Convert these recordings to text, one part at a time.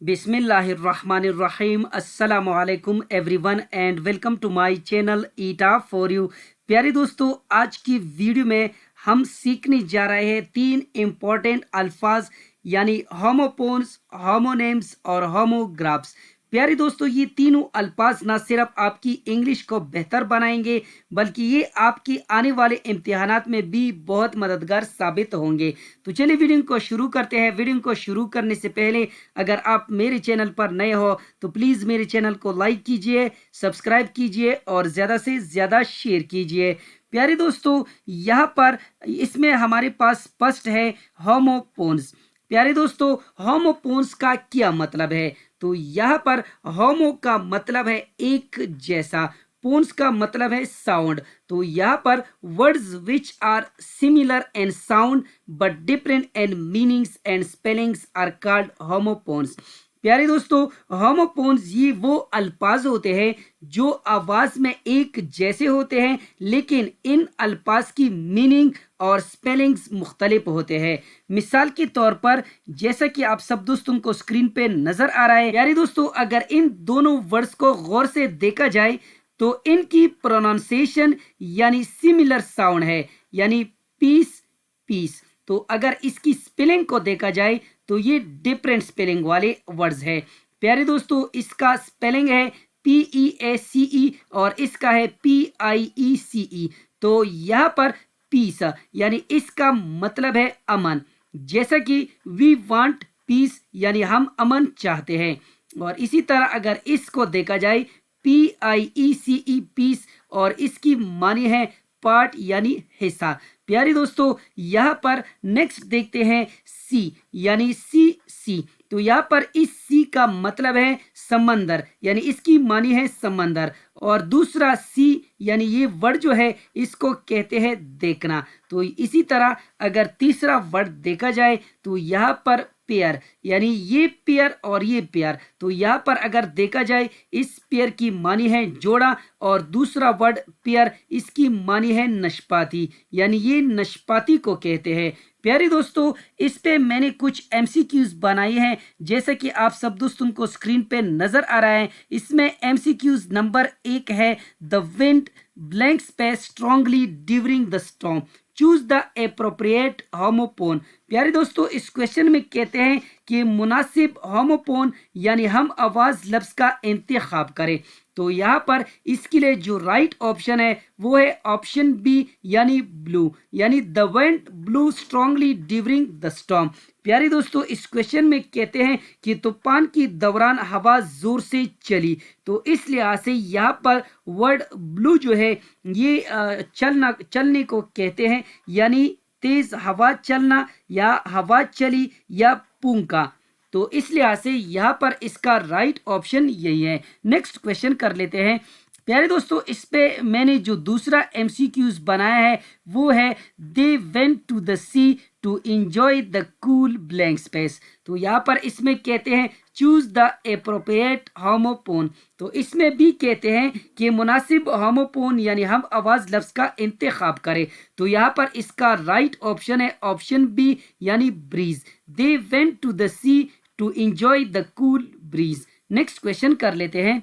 बिस्मिल्लाहिर्रहमानिर्रहीम अस्सलामु अलैकुम everyone and welcome to my channel Eta for you. प्यारे दोस्तों, आज की वीडियो में हम सीखने जा रहे हैं तीन इम्पोर्टेंट अल्फाज यानी होमोपोन्स, होमोनेम्स और होमोग्राफ्स। प्यारे दोस्तों, ये तीनों अल्फाज न सिर्फ आपकी इंग्लिश को बेहतर बनाएंगे बल्कि ये आपके आने वाले इम्तिहानात में भी बहुत मददगार साबित होंगे। तो चलिए वीडियो को शुरू करते हैं। वीडियो को शुरू करने से पहले अगर आप मेरे चैनल पर नए हो तो प्लीज़ मेरे चैनल को लाइक कीजिए, सब्सक्राइब कीजिए और ज़्यादा से ज़्यादा शेयर कीजिए। प्यारे दोस्तों, यहाँ पर इसमें हमारे पास फर्स्ट है होमोपोन्स। प्यारे दोस्तों, होमोपोन्स का क्या मतलब है? तो यहाँ पर होमो का मतलब है एक जैसा, पोन्स का मतलब है साउंड। तो यहाँ पर words which are similar and sound but different and meanings and spellings are called homophones. प्यारे दोस्तों, होमोपोन्स ये वो अल्फाज होते हैं जो आवाज में एक जैसे होते हैं लेकिन इन अल्फाज की मीनिंग और स्पेलिंग्स मुख्तलिफ होते हैं। मिसाल के तौर पर जैसा कि आप सब दोस्तों को स्क्रीन पे नजर आ रहा है, प्यारे दोस्तों अगर इन दोनों वर्ड्स को गौर से देखा जाए तो इनकी प्रोनाउंसिएशन यानी सिमिलर साउंड है, यानी पीस पीस। तो अगर इसकी स्पेलिंग को देखा जाए तो ये डिफरेंट स्पेलिंग वाले वर्ड्स है। प्यारे दोस्तों, इसका स्पेलिंग है PEACE और इसका है PIECE। तो यहाँ पर पीस यानी इसका मतलब है अमन, जैसा कि वी वांट पीस यानी हम अमन चाहते हैं। और इसी तरह अगर इसको देखा जाए PIECE पीस और इसकी मानी है पार्ट यानी हिस्सा। प्यारे दोस्तों, यहाँ पर नेक्स्ट देखते हैं सी यानी सी। तो यहाँ पर इस सी का मतलब है समंदर, यानी इसकी मानी है समंदर। और दूसरा सी यानी ये वर्ड जो है इसको कहते हैं देखना। तो इसी तरह अगर तीसरा वर्ड देखा जाए तो यहाँ पर पेयर, यानी ये पेयर और ये पेयर। तो यहाँ पर अगर देखा जाए इस पेयर की मानी है जोड़ा और दूसरा वर्ड पेयर इसकी मानी है नशपाती, यानी ये नशपाती को कहते हैं। प्यारे दोस्तों, इस पे मैंने कुछ MCQs बनाए हैं जैसे कि आप सब दोस्तों को स्क्रीन पे नजर आ रहा है। इसमें MCQs नंबर 1 है the wind blank space strongly during the storm, choose the appropriate homophone. प्यारे दोस्तों, इस क्वेश्चन में कहते हैं कि मुनासिब होमोपोन यानी हम आवाज लफ्ज का इंतखाब करें। तो यहाँ पर इसके लिए जो राइट ऑप्शन है वो है ऑप्शन बी यानी ब्लू, यानी the wind blue strongly during the storm. प्यारे दोस्तों, इस क्वेश्चन में कहते हैं कि तूफान के दौरान हवा जोर से चली। तो इस लिहाज से यहाँ पर वर्ड ब्लू जो है ये चलने को कहते हैं, यानी तेज हवा चलना या हवा चली या पूंका। तो इस लिहाज से यहाँ पर इसका राइट ऑप्शन यही है। नेक्स्ट क्वेश्चन कर लेते हैं। प्यारे दोस्तों, इस पे मैंने जो दूसरा MCQs बनाया है वो है they went to the sea to enjoy the cool blank space. तो यहाँ पर इसमें कहते हैं चूज द एप्रोप्रिएट होमोपोन। तो इसमें भी कहते हैं कि मुनासिब होमोपोन यानी हम आवाज लफ्ज का इंतखाब करें। तो यहाँ पर इसका राइट ऑप्शन है ऑप्शन बी यानी breeze. They went to the sea to enjoy the cool breeze. Next question कर लेते हैं।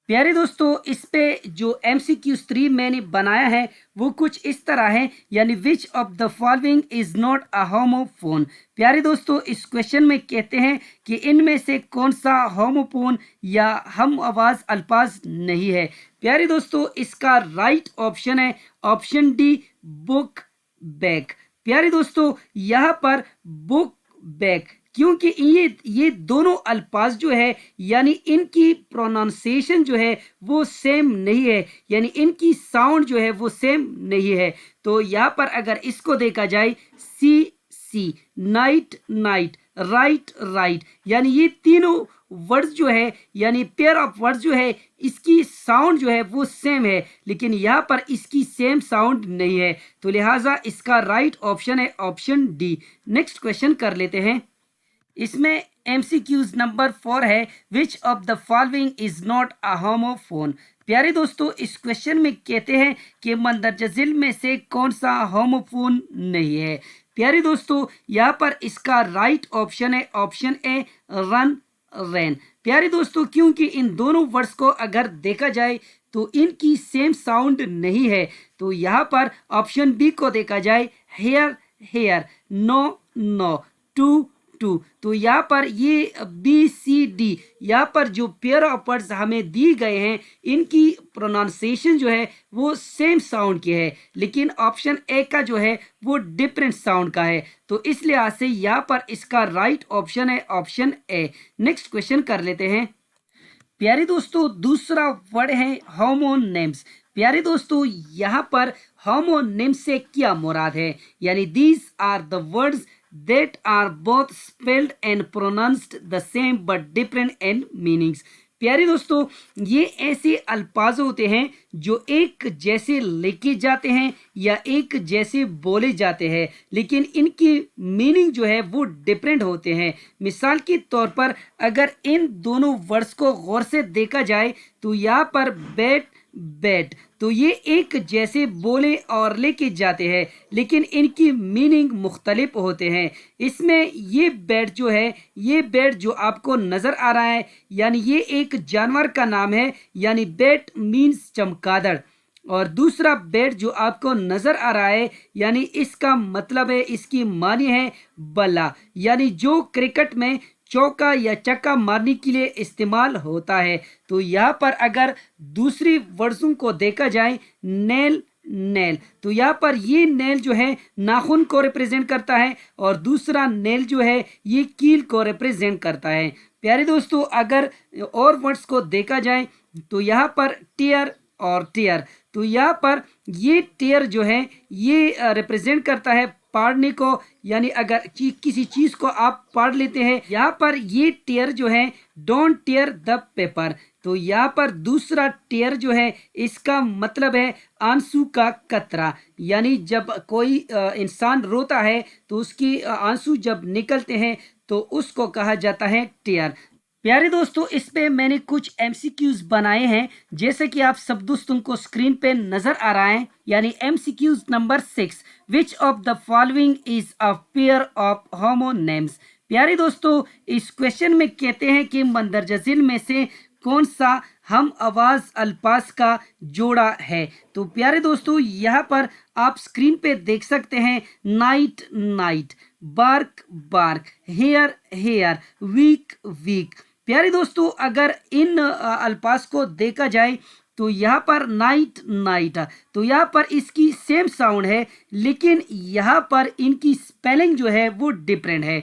प्यारे दोस्तों, इस पे जो MCQ3 मैंने बनाया है वो कुछ इस तरह है, यानी विच of the following is not a homophone. प्यारे दोस्तों, इस क्वेश्चन में कहते हैं कि इनमें से कौन सा होमोफोन या हम आवाज अल्फाज नहीं है। प्यारे दोस्तों, इसका राइट ऑप्शन है ऑप्शन डी बुक बैग। प्यारे दोस्तों, यहाँ पर बुक बैग क्योंकि ये दोनों अल्फाज जो है यानी इनकी प्रोनाउंसिएशन जो है वो सेम नहीं है, यानी इनकी साउंड जो है वो सेम नहीं है। तो यहाँ पर अगर इसको देखा जाए सी नाइट नाइट, राइट राइट, यानी ये तीनों वर्ड्स जो है यानी पेयर ऑफ वर्ड्स जो है इसकी साउंड जो है वो सेम है लेकिन यहाँ पर इसकी सेम साउंड नहीं है। तो लिहाजा इसका राइट ऑप्शन है ऑप्शन डी। नेक्स्ट क्वेश्चन कर लेते हैं। इसमें MCQs नंबर 4 है विच of the following is not a homophone. प्यारे दोस्तों, इस क्वेश्चन में कहते हैं कि मंदरजा झील में से कौन सा होमोफोन नहीं है। प्यारे दोस्तों, यहाँ पर इसका राइट ऑप्शन है ऑप्शन ए रन रेन। प्यारे दोस्तों, क्योंकि इन दोनों वर्ड्स को अगर देखा जाए तो इनकी सेम साउंड नहीं है, तो यहाँ पर ऑप्शन बी को देखा जाए, hair hare, no know, two too, तो यहाँ पर ये बी सी डी, यहाँ पर जो पेयर ऑफ वर्ड्स हमें दी गए हैं इनकी प्रोनाउंसिएशन जो है वो सेम साउंड की है, लेकिन ऑप्शन ए का जो है वो डिफरेंट साउंड का है। तो इस लिहाज से यहाँ पर इसका राइट ऑप्शन है ऑप्शन ए। नेक्स्ट क्वेश्चन कर लेते हैं। प्यारे दोस्तों, दूसरा वर्ड है होमोनिम्स। प्यारे दोस्तों, यहाँ पर होमोनिम्स से क्या मुराद है, यानी these are the words that are both spelled and pronounced the same but different in meanings। प्यारे दोस्तों, ये ऐसे अल्फाज होते हैं जो एक जैसे लिखे जाते हैं या एक जैसे बोले जाते हैं, लेकिन इनकी मीनिंग जो है वो डिफरेंट होते हैं। मिसाल के तौर पर अगर इन दोनों वर्ड्स को गौर से देखा जाए तो यहाँ पर बैट बैट, तो ये एक जैसे बोले और लेके जाते हैं, लेकिन इनकी मीनिंग मुख्तलिफ होते हैं। इसमें ये बैट जो है, ये बैट जो आपको नज़र आ रहा है, यानी ये एक जानवर का नाम है, यानी बैट मीन्स चमगादड़। और दूसरा बैट जो आपको नज़र आ रहा है, यानी इसका मतलब है, इसकी मानी है बल्ला, यानी जो क्रिकेट में चौका या चक्का मारने के लिए इस्तेमाल होता है। तो यहाँ पर अगर दूसरी वर्ड्सों को देखा जाए, नेल नेल, तो यहाँ पर ये नेल जो है नाखून को रिप्रेजेंट करता है और दूसरा नेल जो है ये कील को रिप्रेजेंट करता है। प्यारे दोस्तों, अगर और वर्ड्स को देखा जाए तो यहाँ पर टीयर और टीयर, तो यहाँ पर ये टीयर जो है ये रिप्रेजेंट करता है पाड़ने को, यानी अगर किसी चीज को आप पाड़ लेते हैं। यहाँ पर ये टीयर जो है डोंट टीयर द पेपर, तो यहाँ पर दूसरा टीयर जो है इसका मतलब है आंसू का कतरा, यानी जब कोई इंसान रोता है तो उसकी आंसू जब निकलते हैं तो उसको कहा जाता है टीयर। प्यारे दोस्तों, इस पे मैंने कुछ MCQs बनाए हैं, जैसे कि आप सब दोस्तों को स्क्रीन पे नजर आ रहा है, यानी MCQs number 6, which of the following is a pair of homonyms. प्यारे दोस्तों, इस क्वेश्चन में कहते हैं कि मंदरजा झील में से कौन सा हम आवाज अल्फाज का जोड़ा है। तो प्यारे दोस्तों, यहाँ पर आप स्क्रीन पे देख सकते हैं, night knight, bark bark, hair hare, week weak. प्यारे दोस्तों, अगर इन अल्फाज को देखा जाए तो यहाँ पर नाइट नाइट, तो यहाँ पर इसकी सेम साउंड है, लेकिन यहाँ पर इनकी स्पेलिंग जो है वो डिफरेंट है।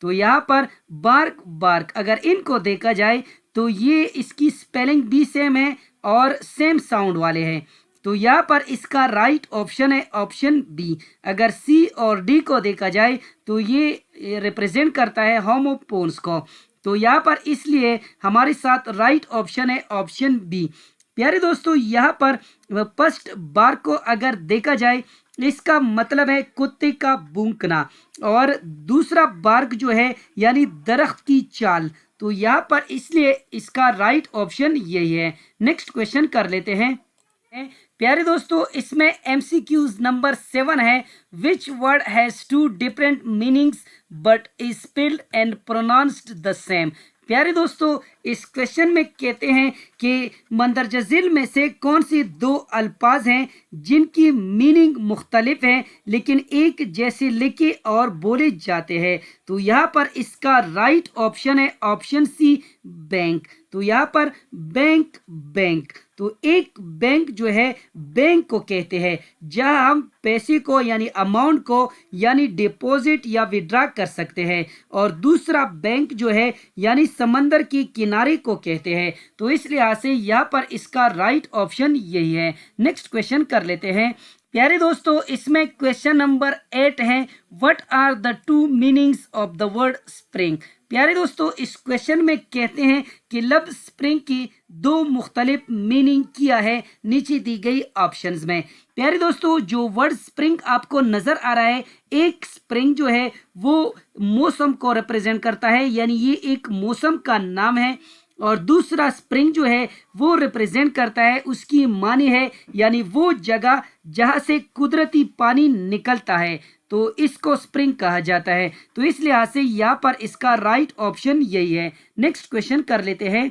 तो यहाँ पर बार्क बार्क, अगर इनको देखा जाए तो ये इसकी स्पेलिंग भी सेम है और सेम साउंड वाले हैं। तो यहाँ पर इसका राइट ऑप्शन है ऑप्शन बी। अगर सी और डी को देखा जाए तो ये रिप्रेजेंट करता है होमोफोन्स को, तो यहाँ पर इसलिए हमारे साथ राइट ऑप्शन है ऑप्शन बी। प्यारे दोस्तों, यहाँ पर फर्स्ट बार को अगर देखा जाए इसका मतलब है कुत्ते का भौंकना, और दूसरा बार्क जो है यानी दरख्त की चाल, तो यहाँ पर इसलिए इसका राइट ऑप्शन यही है। नेक्स्ट क्वेश्चन कर लेते हैं। प्यारे दोस्तों, इसमें MCQs नंबर 7 है, which word has two different meanings but is spelled and pronounced the same. प्यारे दोस्तों, इस क्वेश्चन में कहते हैं कि मंदरजा झील में से कौन सी दो अल्फाज हैं जिनकी मीनिंग मुख्तलिफ है लेकिन एक जैसे लिखे और बोले जाते हैं। तो यहाँ पर इसका राइट ऑप्शन है ऑप्शन सी, बैंक। तो यहाँ पर बैंक बैंक, तो एक बैंक जो है बैंक को कहते हैं जहां हम पैसे को यानी अमाउंट को यानी डिपॉजिट या विड्रा कर सकते हैं, और दूसरा बैंक जो है यानी समंदर की किनारे को कहते हैं। तो इस लिहाज से यहाँ पर इसका राइट ऑप्शन यही है। नेक्स्ट क्वेश्चन कर लेते हैं। प्यारे दोस्तों, इसमें क्वेश्चन नंबर 8 है, what are the two meanings of the word spring. प्यारे दोस्तों, इस क्वेश्चन में कहते हैं कि लफ्ज स्प्रिंग की दो मुख्तलिफ मीनिंग किया है नीचे दी गई ऑप्शंस में। प्यारे दोस्तों, जो वर्ड स्प्रिंग आपको नजर आ रहा है, एक स्प्रिंग जो है वो मौसम को रिप्रेजेंट करता है, यानी ये एक मौसम का नाम है, और दूसरा स्प्रिंग जो है वो रिप्रेजेंट करता है, उसकी मानी है यानी वो जगह जहां से कुदरती पानी निकलता है। तो इसको स्प्रिंग कहा जाता है। तो इस लिहाज से यहाँ पर इसका राइट ऑप्शन यही है। नेक्स्ट क्वेश्चन कर लेते हैं।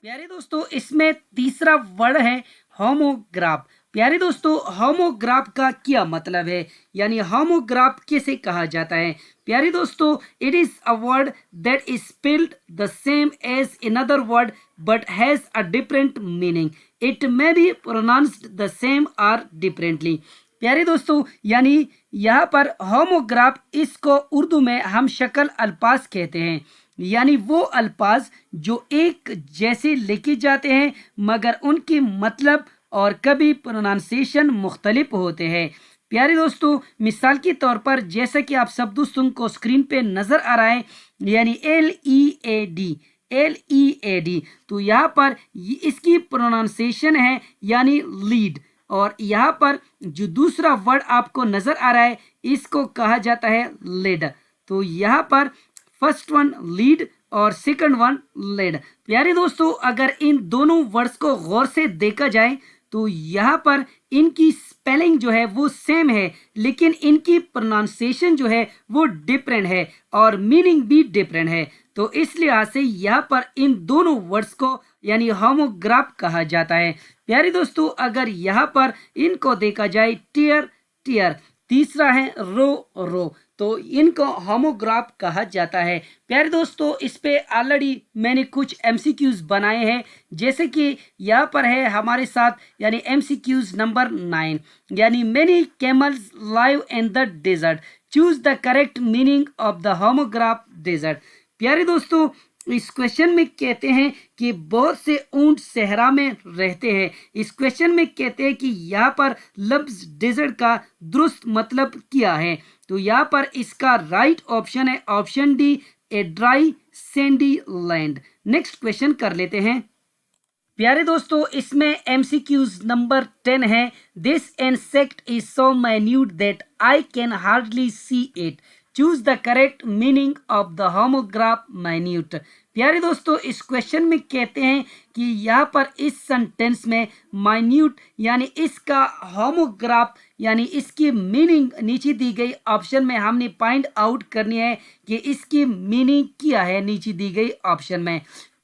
प्यारे दोस्तों, इसमें तीसरा वर्ड है होमोग्राफ। प्यारे दोस्तों, होमोग्राफ का क्या मतलब है, यानी होमोग्राफ किसे कहा जाता है? प्यारे दोस्तों, it is a word that is spelled the same as another word but has a different meaning. It may be pronounced the same और डिफरेंटली। प्यारे दोस्तों, यानी यहाँ पर होमोग्राफ, इसको उर्दू में हम शक्ल अल्फाज कहते हैं, यानी वो अल्फाज जो एक जैसे लिखे जाते हैं मगर उनकी मतलब और कभी प्रोनाउंसिएशन मुख्तलिफ होते हैं। प्यारे दोस्तों, मिसाल के तौर पर जैसा कि आप सब दोस्तों को स्क्रीन पे नज़र आ रहा है, यानी LEAD, तो यहाँ पर इसकी प्रोनाउंसिएशन है यानी लीड। और यहाँ पर जो दूसरा वर्ड आपको नज़र आ रहा है इसको कहा जाता है लेड। तो यहाँ पर फर्स्ट वन लीड और सेकंड वन लेड। प्यारे दोस्तों, अगर इन दोनों वर्ड्स को गौर से देखा जाए तो यहाँ पर इनकी स्पेलिंग जो है वो सेम है, लेकिन इनकी प्रोनाउंसिएशन जो है वो डिफरेंट है और मीनिंग भी डिफरेंट है। तो इस लिहाज से यहाँ पर इन दोनों वर्ड्स को यानी होमोग्राफ कहा जाता है। प्यारे दोस्तों, अगर यहाँ पर इनको देखा जाए टीयर, तीसरा है रो, तो इनको होमोग्राफ कहा जाता है। प्यारे दोस्तों, इस पे ऑलरेडी मैंने कुछ MCQs बनाए हैं, जैसे कि यहाँ पर है हमारे साथ यानी MCQs नंबर 9, यानी many camels live in the desert, choose the correct meaning of the homograph desert. प्यारे दोस्तों, इस क्वेश्चन में कहते हैं कि बहुत से ऊंट सहरा में रहते हैं। इस क्वेश्चन में कहते हैं कि यहाँ पर लफ्ज डेजर्ट का दुरुस्त मतलब क्या है? तो यहाँ पर इसका राइट ऑप्शन है option D, a dry sandy land. Next question कर लेते हैं। प्यारे दोस्तों, इसमें MCQs नंबर 10 है। This insect is so minute that I can hardly see it, choose the correct meaning of the homograph minute. प्यारे दोस्तों, इस क्वेश्चन में कहते हैं कि यहाँ पर इस सेंटेंस में माइन्यूट यानी इसका होमोग्राफ यानी इसकी मीनिंग नीचे दी गई ऑप्शन में हमने फाइंड आउट करनी है कि इसकी मीनिंग क्या है नीचे दी गई ऑप्शन में।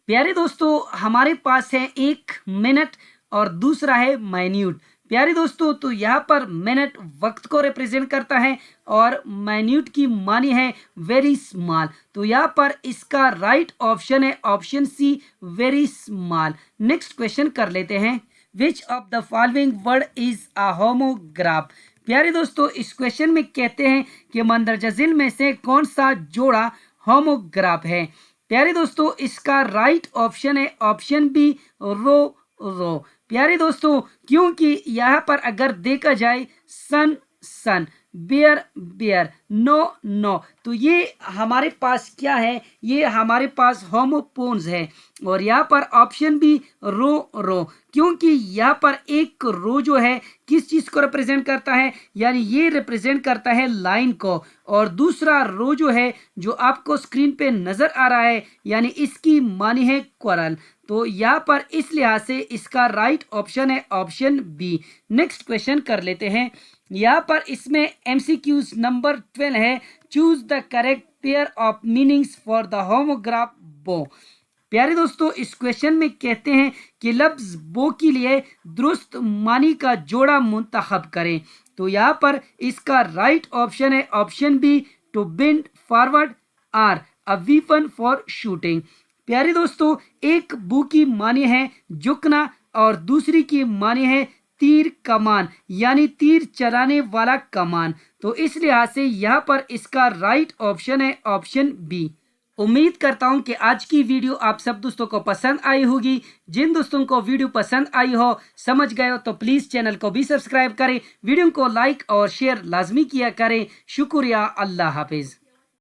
प्यारे दोस्तों, हमारे पास है 1 मिनट और दूसरा है माइन्यूट। प्यारे दोस्तों, तो यहाँ पर मिनट वक्त को रिप्रेजेंट करता है और माइन्यूट की मानी है वेरी स्मॉल। तो यहाँ पर इसका राइट ऑप्शन है option C, very small. Next question कर लेते हैं। Which of the following word is a homograph? प्यारे दोस्तों, इस क्वेश्चन में कहते हैं कि मंदरजा झील में से कौन सा जोड़ा होमोग्राफ है? प्यारे दोस्तों, इसका राइट ऑप्शन है ऑप्शन बी, रो। प्यारे दोस्तों, क्योंकि यहाँ पर अगर देखा जाए सन, बियर, नो, तो ये हमारे पास क्या है? ये हमारे पास होमोफोन्स है। और यहाँ पर ऑप्शन बी रो, क्योंकि यहाँ पर एक रो जो है किस चीज़ को रिप्रेजेंट करता है, यानी ये रिप्रेजेंट करता है लाइन को, और दूसरा रो जो है जो आपको स्क्रीन पे नज़र आ रहा है यानी इसकी मानी है कोरल। तो यहाँ पर इस लिहाज से इसका राइट ऑप्शन है ऑप्शन बी। नेक्स्ट क्वेश्चन कर लेते हैं। यहाँ पर इसमें MCQs नंबर 12 है। Choose the correct pair of meanings for the homograph बो। प्यारे दोस्तों, इस क्वेश्चन में कहते हैं कि लफ्ज बो के लिए दुरुस्त मानी का जोड़ा मुंतखब करें। तो यहाँ पर इसका राइट ऑप्शन है option B, to bend forward or a weapon for shooting. प्यारे दोस्तों, एक बो की मानी है झुकना और दूसरी की मानी है तीर कमान यानी तीर चलाने वाला कमान। तो इस लिहाज से यहाँ पर इसका राइट ऑप्शन है ऑप्शन बी। उम्मीद करता हूँ कि आज की वीडियो आप सब दोस्तों को पसंद आई होगी। जिन दोस्तों को वीडियो पसंद आई हो, समझ गए हो, तो प्लीज़ चैनल को भी सब्सक्राइब करें, वीडियो को लाइक और शेयर लाजमी किया करें। शुक्रिया, अल्लाह हाफिज़।